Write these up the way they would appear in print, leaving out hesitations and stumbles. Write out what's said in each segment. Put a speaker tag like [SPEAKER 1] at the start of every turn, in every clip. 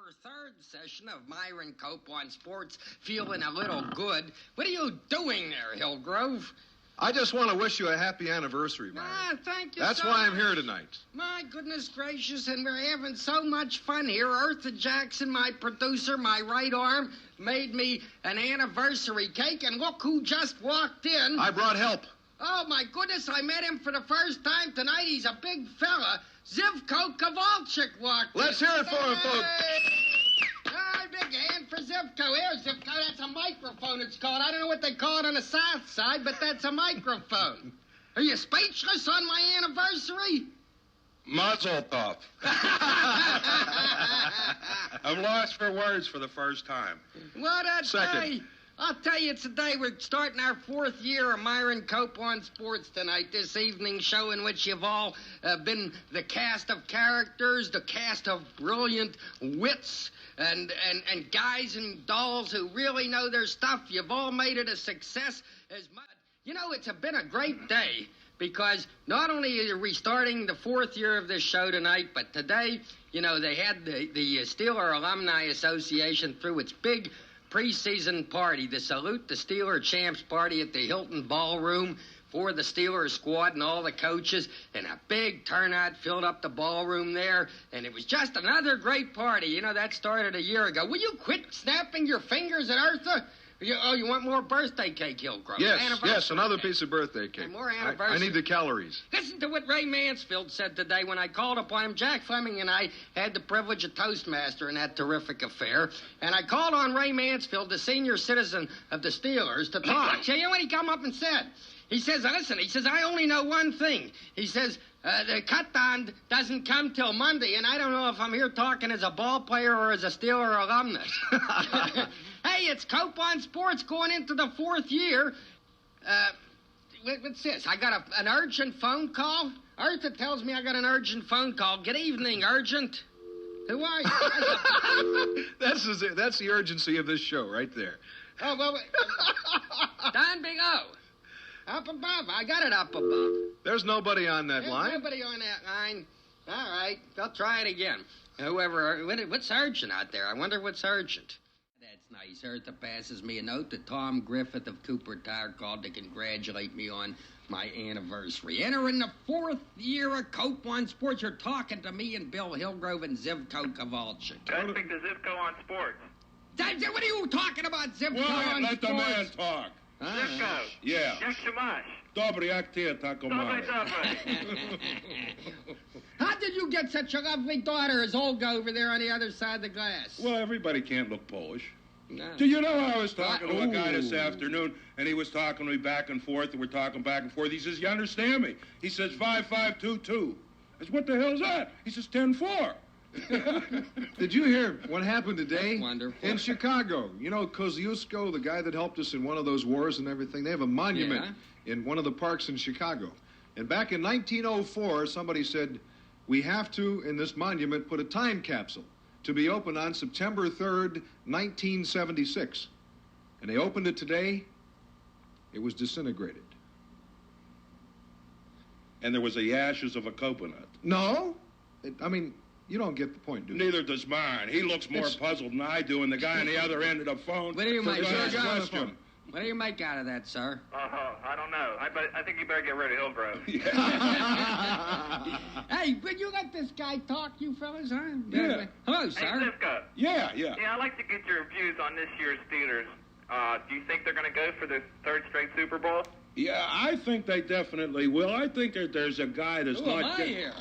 [SPEAKER 1] our third session of Myron Cope on Sports, feeling a little good. What are you doing there, Hillgrove?
[SPEAKER 2] I just want to wish you a happy anniversary, Myron.
[SPEAKER 1] Thank you
[SPEAKER 2] That's
[SPEAKER 1] so
[SPEAKER 2] why I'm
[SPEAKER 1] much.
[SPEAKER 2] here tonight.
[SPEAKER 1] My goodness gracious, and we're having so much fun here. Eartha Jackson, my producer, my right arm, made me an anniversary cake, and look who just walked in.
[SPEAKER 2] I brought help.
[SPEAKER 1] Oh, my goodness, I met him for the first time tonight. He's a big fella. Zivko Kovulcheck walked in.
[SPEAKER 2] Let's hear it for him, folks.
[SPEAKER 1] Hey, big hand for Zivko. Here, Zivko, that's a microphone it's called. I don't know what they call it on the south side, but that's a microphone. Are you speechless on my anniversary?
[SPEAKER 3] Mazel tov. I'm lost for words for the first time.
[SPEAKER 1] What a
[SPEAKER 2] Second.
[SPEAKER 1] day. I'll tell you, today we're starting our fourth year of Myron Cope on Sports tonight, this evening show in which you've all been the cast of characters, the cast of brilliant wits, and guys and dolls who really know their stuff. You've all made it a success as much. You know, it's been a great day because not only are we starting the fourth year of this show tonight, but today, you know, they had the Steeler Alumni Association through its big preseason party, the Salute the Steeler Champs party at the Hilton Ballroom for the Steelers squad and all the coaches, and a big turnout filled up the ballroom there, and it was just another great party. You know, that started a year ago. Will you quit snapping your fingers at Eartha? You want more birthday cake, Hillgrove?
[SPEAKER 2] Yes, another piece of birthday cake.
[SPEAKER 1] And more anniversary.
[SPEAKER 2] I need the calories.
[SPEAKER 1] Listen to what Ray Mansfield said today when I called upon him. Jack Fleming and I had the privilege of Toastmaster in that terrific affair. And I called on Ray Mansfield, the senior citizen of the Steelers, to talk. So you know what he come up and said? He says, listen, he says, I only know one thing. He says, the cut-down doesn't come till Monday, and I don't know if I'm here talking as a ball player or as a Steeler alumnus. Hey, it's Cope on Sports going into the fourth year. What's this? I got an urgent phone call? Eartha tells me I got an urgent phone call. Good evening, urgent. Who are you?
[SPEAKER 2] That's the urgency of this show right there.
[SPEAKER 1] Oh, well, Don Big O. Up above. I got it up above.
[SPEAKER 2] There's nobody on that
[SPEAKER 1] There's
[SPEAKER 2] line.
[SPEAKER 1] nobody on that line. All right, I'll try it again. What's urgent out there? I wonder what's urgent. That's nice. Eartha passes me a note that Tom Griffith of Cooper Tire called to congratulate me on my anniversary. Entering the fourth year of Cope on Sports. You're talking to me and Bill Hillgrove and Zivko Kovulcheck.
[SPEAKER 4] I speak to Zivko on Sports.
[SPEAKER 1] What are you talking about, Zivko
[SPEAKER 3] Well,
[SPEAKER 1] on
[SPEAKER 3] let
[SPEAKER 1] Sports?
[SPEAKER 3] the man talk.
[SPEAKER 4] Zivko.
[SPEAKER 3] Yeah.
[SPEAKER 4] Jak się masz?
[SPEAKER 3] Dobry, jak ty, taco
[SPEAKER 4] Dobry,
[SPEAKER 3] mare.
[SPEAKER 4] dobry.
[SPEAKER 1] How did you get such a lovely daughter as Olga over there on the other side of the glass?
[SPEAKER 3] Well, everybody can't look Polish.
[SPEAKER 1] No.
[SPEAKER 3] Do you know I was talking to a guy this
[SPEAKER 1] Ooh.
[SPEAKER 3] afternoon, and he was talking to me back and forth, and we're talking back and forth. He says, you understand me? He says, 5522. I said, what the hell is that? He says, 10-4.
[SPEAKER 2] Did you hear what happened today?
[SPEAKER 1] That's wonderful.
[SPEAKER 2] In Chicago? You know, Kosciuszko, the guy that helped us in one of those wars and everything, they have a monument in one of the parks in Chicago. And back in 1904, somebody said, we have to, in this monument, put a time capsule to be opened on September 3rd, 1976. And they opened it today. It was disintegrated.
[SPEAKER 3] And there was the ashes of a coconut.
[SPEAKER 2] No. You don't get the point, do you?
[SPEAKER 3] Neither does mine. He looks more puzzled than I do, and the guy on the other end of the phone...
[SPEAKER 1] What do you make
[SPEAKER 3] forgot
[SPEAKER 1] out
[SPEAKER 3] his
[SPEAKER 1] of that?
[SPEAKER 3] question.
[SPEAKER 1] What do you make out of that, sir?
[SPEAKER 4] I don't know. I think you better get rid of Hillgrove.
[SPEAKER 1] Hey, will you let this guy talk, you fellas, huh?
[SPEAKER 3] Yeah.
[SPEAKER 1] Hello,
[SPEAKER 4] Hey,
[SPEAKER 1] sir.
[SPEAKER 4] Zivko.
[SPEAKER 3] Yeah.
[SPEAKER 4] Yeah, I'd like to get your views on this year's Steelers. Do you think they're going to go for the third straight Super Bowl?
[SPEAKER 3] Yeah, I think they definitely will. I think that there's a guy that's
[SPEAKER 1] Who am
[SPEAKER 3] not...
[SPEAKER 1] I here?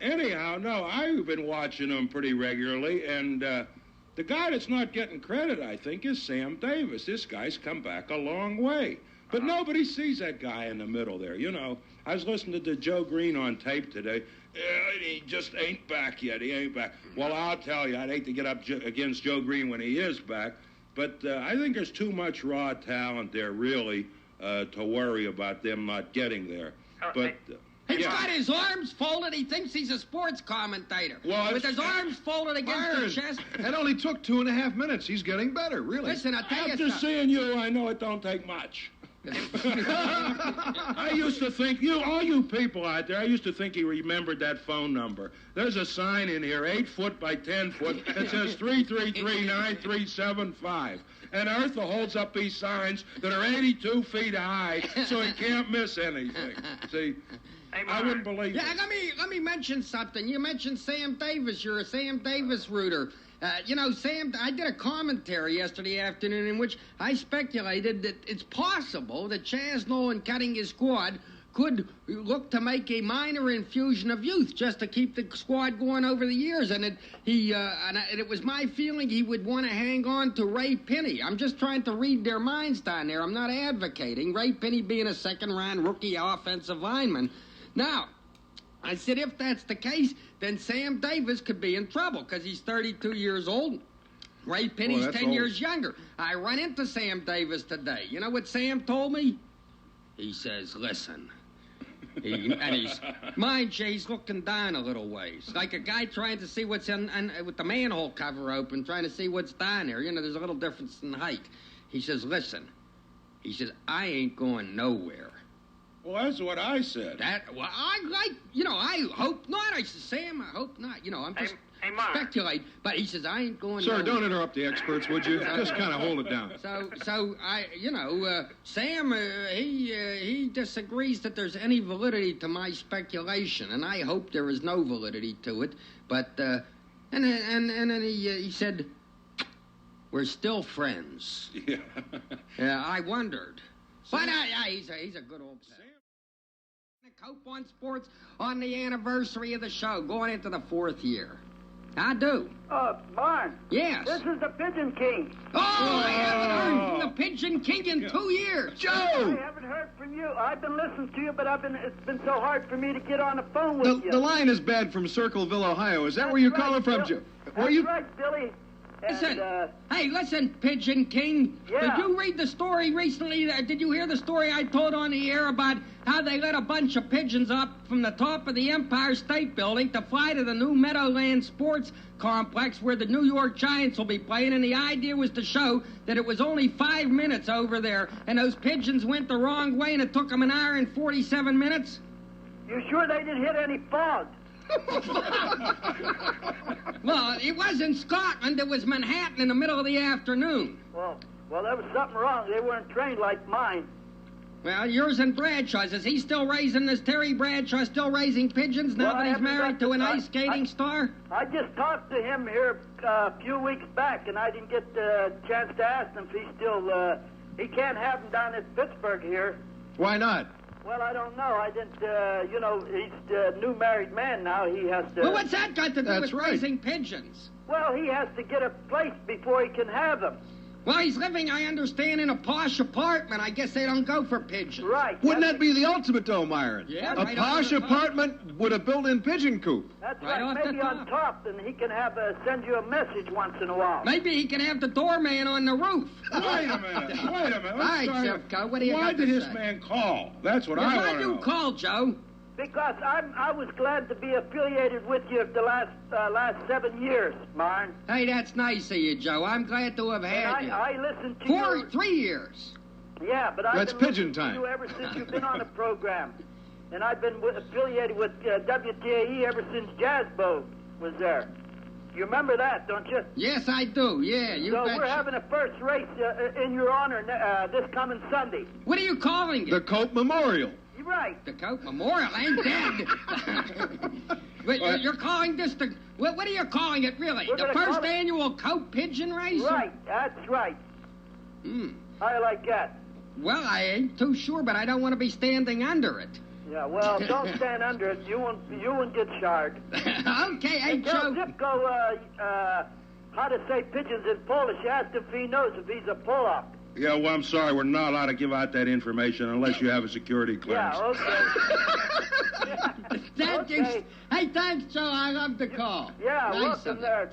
[SPEAKER 3] Anyhow, no, I've been watching them pretty regularly, and the guy that's not getting credit, I think, is Sam Davis. This guy's come back a long way. But nobody sees that guy in the middle there, you know. I was listening to Joe Green on tape today. He just ain't back yet. He ain't back. Well, I'll tell you, I'd hate to get up against Joe Green when he is back, but I think there's too much raw talent there, really, to worry about them not getting there. But...
[SPEAKER 1] He's got his arms folded. He thinks he's a sports commentator.
[SPEAKER 3] Well,
[SPEAKER 1] with his arms folded against
[SPEAKER 2] Myron,
[SPEAKER 1] his chest.
[SPEAKER 2] That only took 2.5 minutes. He's getting better, really.
[SPEAKER 1] Listen, I'll tell you
[SPEAKER 3] after
[SPEAKER 1] something.
[SPEAKER 3] seeing you, I know it don't take much. I used to think, all you people out there, I used to think he remembered that phone number. There's a sign in here, 8 foot by 10 foot, that says 333-9375. And Eartha holds up these signs that are 82 feet high, so he can't miss anything. See, I wouldn't believe it.
[SPEAKER 1] Yeah, let me mention something. You mentioned Sam Davis. You're a Sam Davis rooter. Sam, I did a commentary yesterday afternoon in which I speculated that it's possible that Chaz Nolan cutting his squad could look to make a minor infusion of youth just to keep the squad going over the years. And it was my feeling he would want to hang on to Ray Penny. I'm just trying to read their minds down there. I'm not advocating Ray Penny being a second-round rookie offensive lineman. Now, I said, if that's the case, then Sam Davis could be in trouble because he's 32 years old. Ray Penny's 10 years younger. I run into Sam Davis today. You know what Sam told me? He says, listen. Mind you, he's looking down a little ways. Like a guy trying to see what's with the manhole cover open, trying to see what's down there. There's a little difference in height. He says, listen. He says, I ain't going nowhere.
[SPEAKER 3] Well, that's what I said.
[SPEAKER 1] I hope not. I said, Sam, I hope not. I'm just speculating. But he says, I ain't going
[SPEAKER 2] Sir, don't interrupt the experts, would you? Just kind of hold it down.
[SPEAKER 1] Sam, he disagrees that there's any validity to my speculation, and I hope there is no validity to it. But, and then he said, we're still friends.
[SPEAKER 3] Yeah.
[SPEAKER 1] Yeah, I wondered. But he's a good old pal. Cope on Sports on the anniversary of the show, going into the 4th year. I do.
[SPEAKER 5] Barn.
[SPEAKER 1] Yes.
[SPEAKER 5] This is the Pigeon King.
[SPEAKER 1] Oh, I haven't heard from the Pigeon King in 2 years.
[SPEAKER 2] Joe!
[SPEAKER 5] I haven't heard from you. I've been listening to you, but it's been so hard for me to get on the phone with you.
[SPEAKER 2] The line is bad from Circleville, Ohio. Is that where you're calling from, Joe?
[SPEAKER 5] That's right, Billy.
[SPEAKER 1] Listen, Pigeon King.
[SPEAKER 5] Yeah.
[SPEAKER 1] Did you read the story recently? Did you hear the story I told on the air about how they let a bunch of pigeons up from the top of the Empire State Building to fly to the new Meadowlands Sports Complex where the New York Giants will be playing? And the idea was to show that it was only 5 minutes over there, and those pigeons went the wrong way, and it took them an hour and 47 minutes?
[SPEAKER 5] You sure they didn't hit any fog?
[SPEAKER 1] Well, it was in Scotland. It was Manhattan in the middle of the afternoon.
[SPEAKER 5] Well, there was something wrong. They weren't trained like mine.
[SPEAKER 1] Well, yours and Bradshaw's. Is he still raising this? Terry Bradshaw still raising pigeons now that he's married to an ice skating star?
[SPEAKER 5] I just talked to him here a few weeks back, and I didn't get the chance to ask him if he's still... he can't have them down at Pittsburgh here.
[SPEAKER 2] Why not?
[SPEAKER 5] Well, I don't know. I didn't, he's a new married man now. He has to...
[SPEAKER 1] Well, what's that got to do with raising pigeons?
[SPEAKER 5] Well, he has to get a place before he can have them.
[SPEAKER 1] Well, he's living, I understand, in a posh apartment. I guess they don't go for pigeons.
[SPEAKER 5] Right.
[SPEAKER 2] Wouldn't that be the ultimate, though, Myron?
[SPEAKER 1] Yeah,
[SPEAKER 2] a posh apartment with a built-in pigeon coop.
[SPEAKER 5] That's
[SPEAKER 1] right.
[SPEAKER 5] Maybe on top, and he can send you a message once in a while.
[SPEAKER 1] Maybe he can have the doorman on the roof.
[SPEAKER 3] Wait a minute.
[SPEAKER 1] All right, Zivko, what do you got to say?
[SPEAKER 3] Why did this man call? That's what I want to know.
[SPEAKER 1] Why you call, Joe?
[SPEAKER 5] Because I was glad to be affiliated with you the last 7 years, Myron.
[SPEAKER 1] Hey, that's nice of you, Joe. I'm glad to have had you.
[SPEAKER 5] I listened to you.
[SPEAKER 1] 3 years.
[SPEAKER 5] Yeah, but I've been
[SPEAKER 2] pigeon
[SPEAKER 5] listening
[SPEAKER 2] time.
[SPEAKER 5] to you ever since you've been on the program. And I've been affiliated with WTAE ever since Jazzbo was there. You remember that, don't you?
[SPEAKER 1] Yes, I do. Yeah, you
[SPEAKER 5] So
[SPEAKER 1] betcha.
[SPEAKER 5] we're having a first race in your honor this coming Sunday.
[SPEAKER 1] What are you calling it?
[SPEAKER 2] The Cope Memorial.
[SPEAKER 5] You're right.
[SPEAKER 1] The Cope Memorial ain't dead. But you're calling this the... What are you calling it, really?
[SPEAKER 5] We're
[SPEAKER 1] The
[SPEAKER 5] gonna
[SPEAKER 1] first
[SPEAKER 5] call it-
[SPEAKER 1] annual Cope Pigeon Race?
[SPEAKER 5] Right, that's right. How you like that?
[SPEAKER 1] Well, I ain't too sure, but I don't want to be standing under it.
[SPEAKER 5] Yeah, well, don't stand under it. You won't get charred.
[SPEAKER 1] Okay, hey,
[SPEAKER 5] Tell
[SPEAKER 1] Joe.
[SPEAKER 5] Zivko how to say pigeons in Polish. Asked if he knows if he's a Polak.
[SPEAKER 3] Yeah, well, I'm sorry. We're not allowed to give out that information unless you have a security clearance.
[SPEAKER 5] Yeah, okay.
[SPEAKER 1] Thank you.
[SPEAKER 5] Okay.
[SPEAKER 1] Hey, thanks, Joe. I love the call.
[SPEAKER 5] Yeah,
[SPEAKER 1] Nice
[SPEAKER 5] welcome
[SPEAKER 1] of you.
[SPEAKER 5] there,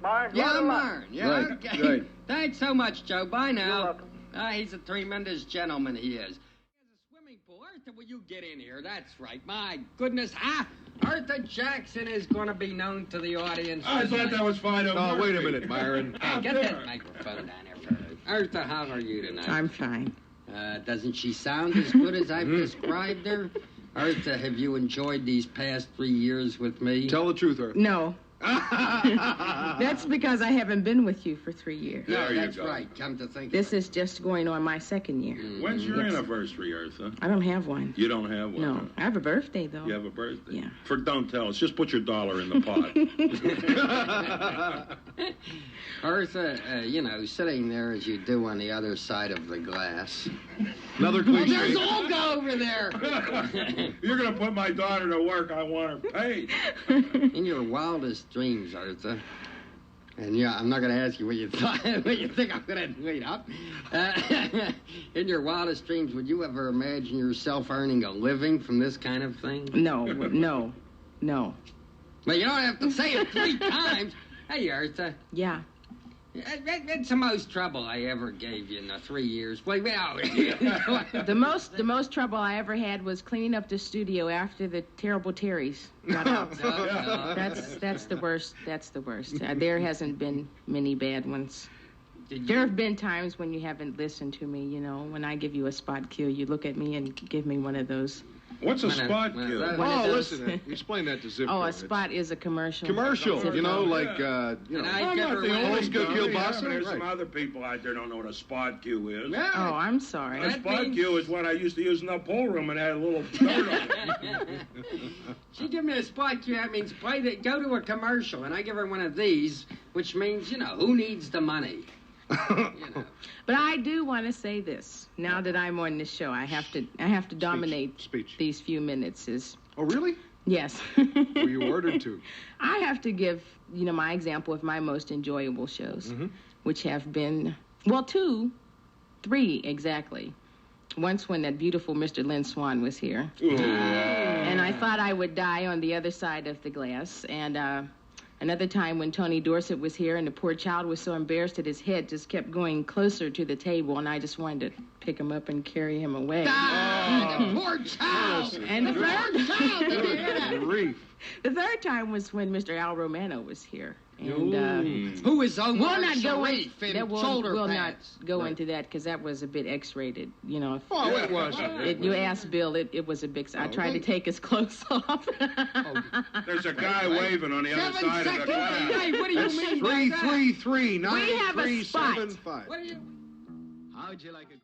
[SPEAKER 5] Myron.
[SPEAKER 1] Yeah,
[SPEAKER 5] Right along.
[SPEAKER 1] Myron. Yeah,
[SPEAKER 2] Right,
[SPEAKER 1] okay.
[SPEAKER 2] right.
[SPEAKER 1] Thanks so much, Joe. Bye now.
[SPEAKER 5] You're welcome.
[SPEAKER 1] He's a tremendous gentleman, he is. There's a swimming pool. Eartha, will you get in here? That's right. My goodness. Eartha Jackson is going to be known to the audience.
[SPEAKER 3] I thought that was fine.
[SPEAKER 2] Oh, wait a minute, Myron.
[SPEAKER 1] Hey, get that microphone down there for Eartha. Eartha, how are you tonight?
[SPEAKER 6] I'm fine.
[SPEAKER 1] Doesn't she sound as good as I've described her? Eartha, have you enjoyed these past 3 years with me?
[SPEAKER 2] Tell the truth, Eartha.
[SPEAKER 6] No. That's because I haven't been with you for 3 years.
[SPEAKER 1] No, that's right. Come to think
[SPEAKER 6] This
[SPEAKER 1] of it.
[SPEAKER 6] is just going on my second year.
[SPEAKER 3] When's your anniversary, Eartha?
[SPEAKER 6] I don't have one.
[SPEAKER 3] You don't have one?
[SPEAKER 6] No.
[SPEAKER 3] Huh?
[SPEAKER 6] I have a birthday, though.
[SPEAKER 3] You have a birthday?
[SPEAKER 6] Yeah.
[SPEAKER 3] Don't tell us. Just put your dollar in the pot.
[SPEAKER 1] Eartha, sitting there as you do on the other side of the glass.
[SPEAKER 2] Another
[SPEAKER 1] Oh,
[SPEAKER 2] cliche.
[SPEAKER 1] there's Olga over there.
[SPEAKER 3] You're going to put my daughter to work. I want her paid.
[SPEAKER 1] In your wildest dreams, Eartha, and yeah, I'm not going to ask you what you thought, what you think I'm going to wait up. In your wildest dreams, would you ever imagine yourself earning a living from this kind of thing?
[SPEAKER 6] No.
[SPEAKER 1] Well, you don't have to say it 3 times. Hey, Eartha.
[SPEAKER 6] Yeah.
[SPEAKER 1] That's the most trouble I ever gave you in the 3 years. Well,
[SPEAKER 6] The most trouble I ever had was cleaning up the studio after the terrible Terrys got out. That's the worst. That's the worst. There hasn't been many bad ones. There have been times when you haven't listened to me, when I give you a spot cue, you look at me and give me one of those.
[SPEAKER 3] What's a spot cue?
[SPEAKER 2] Oh, listen, explain that to Zivko.
[SPEAKER 6] Oh, a spot is a commercial.
[SPEAKER 2] Commercial,
[SPEAKER 6] Zivko.
[SPEAKER 3] I'm not the
[SPEAKER 2] old
[SPEAKER 3] only
[SPEAKER 2] school
[SPEAKER 3] guy.
[SPEAKER 2] kielbasa.
[SPEAKER 3] There's
[SPEAKER 2] Right.
[SPEAKER 3] some other people out there don't know what a spot cue is.
[SPEAKER 6] Oh, I'm sorry.
[SPEAKER 3] A spot cue is what I used to use in the pool room and had a little dirt on it.
[SPEAKER 1] She give me a spot cue. That means go to a commercial, and I give her one of these, which means who needs the money.
[SPEAKER 6] But I do want to say this. Now that I'm on this show, I have to dominate
[SPEAKER 2] Speech.
[SPEAKER 6] these few minutes.
[SPEAKER 2] Oh, really?
[SPEAKER 6] Yes.
[SPEAKER 2] Were you ordered to?
[SPEAKER 6] I have to give, my example of my most enjoyable shows, which have been, 3 exactly. Once when that beautiful Mr. Lynn Swan was here. And I thought I would die on the other side of the glass. And another time when Tony Dorsett was here and the poor child was so embarrassed that his head just kept going closer to the table, and I just wanted to pick him up and carry him away.
[SPEAKER 1] The poor child!
[SPEAKER 6] And the third
[SPEAKER 1] child! Did you hear that?
[SPEAKER 6] The third time was when Mr. Al Romano was here. And
[SPEAKER 1] who is Omar
[SPEAKER 6] we'll not go
[SPEAKER 1] Sharif in
[SPEAKER 6] we'll
[SPEAKER 1] shoulder
[SPEAKER 6] not
[SPEAKER 1] pads?
[SPEAKER 6] go into that because that was a bit X-rated.
[SPEAKER 2] Oh, it wasn't.
[SPEAKER 6] You asked Bill, it was a big. I tried to take his clothes off.
[SPEAKER 3] There's a guy waving on the other
[SPEAKER 1] 7
[SPEAKER 3] side of the
[SPEAKER 1] seconds.
[SPEAKER 3] glass.
[SPEAKER 1] Hey, what do you mean by that?
[SPEAKER 2] 333
[SPEAKER 6] We have a spot.
[SPEAKER 2] 9375.
[SPEAKER 1] What do you...
[SPEAKER 2] How'd you like it?